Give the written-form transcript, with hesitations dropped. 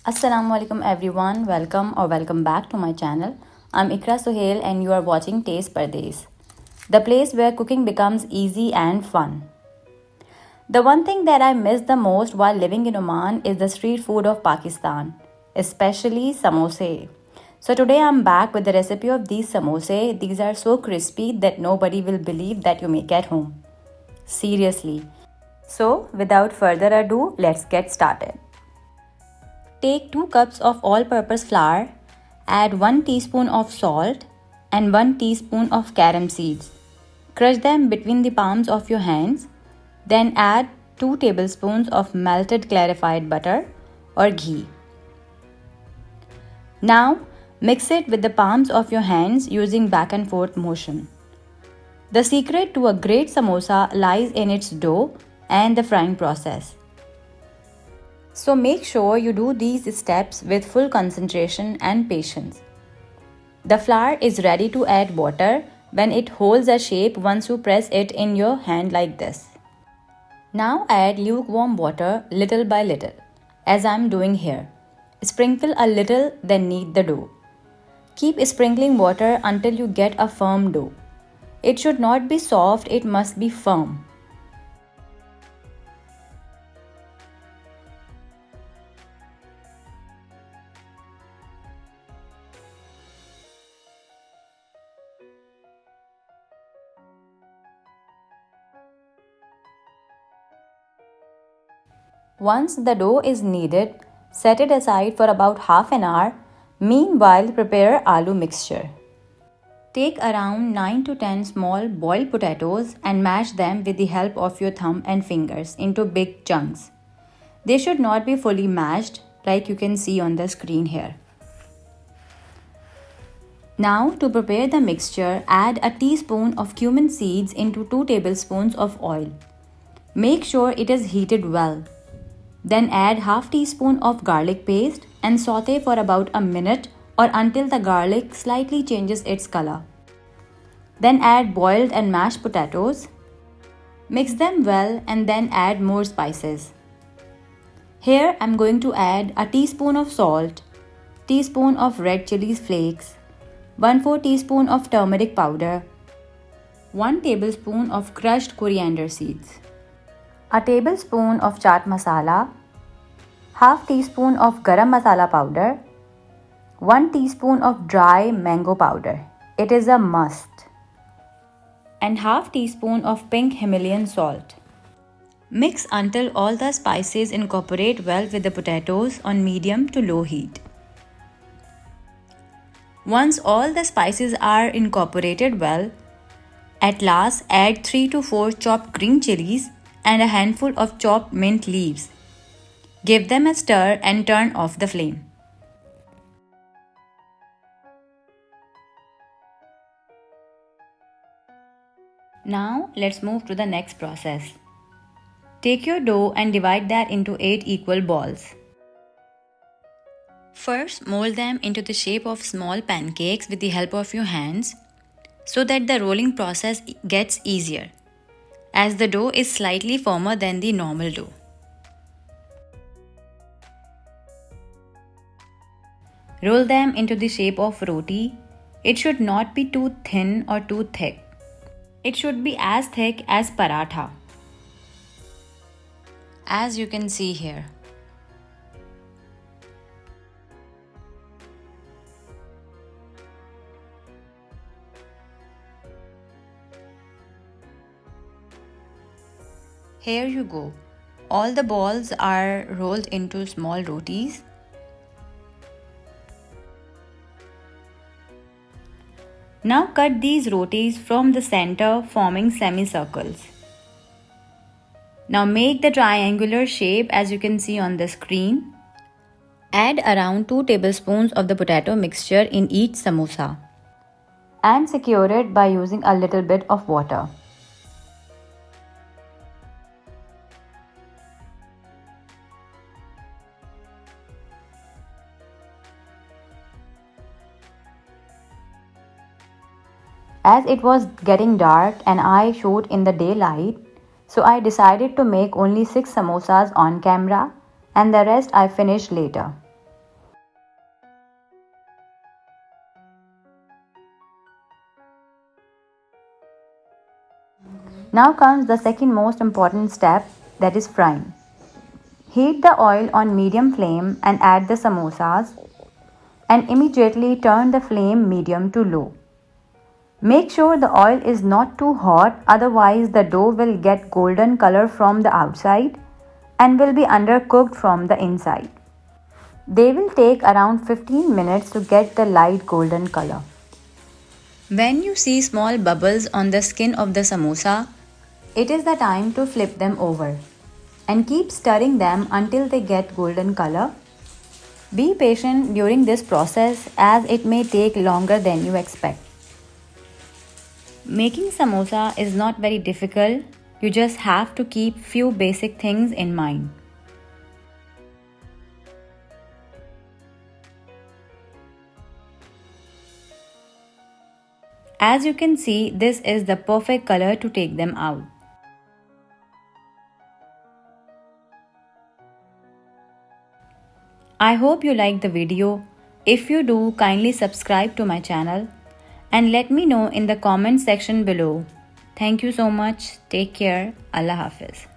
Assalamualaikum everyone, welcome back to my channel. I'm Ikra Suhail and you are watching Taste Pardes, the place where cooking becomes easy and fun. The one thing that I miss the most while living in Oman is the street food of Pakistan, especially samosa. So today I'm back with the recipe of these samosa. These are so crispy that nobody will believe that you make at home. Seriously. So without further ado, let's get started. Take 2 cups of all-purpose flour, add 1 teaspoon of salt and 1 teaspoon of carom seeds. Crush them between the palms of your hands. Then add 2 tablespoons of melted clarified butter or ghee. Now mix it with the palms of your hands using back and forth motion. The secret to a great samosa lies in its dough and the frying process. So make sure you do these steps with full concentration and patience. The flour is ready to add water when it holds a shape once you press it in your hand like this. Now add lukewarm water little by little, as I am doing here. Sprinkle a little, then knead the dough. Keep sprinkling water until you get a firm dough. It should not be soft, it must be firm. Once the dough is kneaded, set it aside for about half an hour. Meanwhile, prepare aloo mixture. Take around 9 to 10 small boiled potatoes and mash them with the help of your thumb and fingers into big chunks. They should not be fully mashed like you can see on the screen here. Now to prepare the mixture, add a teaspoon of cumin seeds into 2 tablespoons of oil. Make sure it is heated well. Then add half teaspoon of garlic paste and saute for about a minute or until the garlic slightly changes its color. Then add boiled and mashed potatoes. Mix them well and then add more spices. Here I'm going to add a teaspoon of salt, teaspoon of red chili flakes, 1/4 teaspoon of turmeric powder, 1 tablespoon of crushed coriander seeds, a tablespoon of chaat masala, half teaspoon of garam masala powder, 1 teaspoon of dry mango powder. It is a must. And half teaspoon of pink Himalayan salt. Mix until all the spices incorporate well with the potatoes on medium to low heat. Once all the spices are incorporated well, at last add 3 to 4 chopped green chilies and a handful of chopped mint leaves. Give them a stir and turn off the flame. Now let's move to the next process. Take your dough and divide that into 8 equal balls. First, mold them into the shape of small pancakes with the help of your hands so that the rolling process gets easier, as the dough is slightly firmer than the normal dough. Roll them into the shape of roti. It should not be too thin or too thick. It should be as thick as paratha, as you can see here. Here you go. All the balls are rolled into small rotis. Now cut these rotis from the center, forming semicircles. Now make the triangular shape as you can see on the screen. Add around 2 tablespoons of the potato mixture in each samosa and secure it by using a little bit of water. As it was getting dark and I showed in the daylight, so I decided to make only 6 samosas on camera and the rest I finished later. Now comes the second most important step, that is frying. Heat the oil on medium flame and add the samosas and immediately turn the flame medium to low. Make sure the oil is not too hot, otherwise the dough will get golden color from the outside and will be undercooked from the inside. They will take around 15 minutes to get the light golden color. When you see small bubbles on the skin of the samosa, it is the time to flip them over and keep stirring them until they get golden color. Be patient during this process as it may take longer than you expect. Making samosa is not very difficult, you just have to keep few basic things in mind. As you can see, this is the perfect color to take them out. I hope you liked the video. If you do, kindly subscribe to my channel and let me know in the comment section below. Thank you so much. Take care. Allah Hafiz.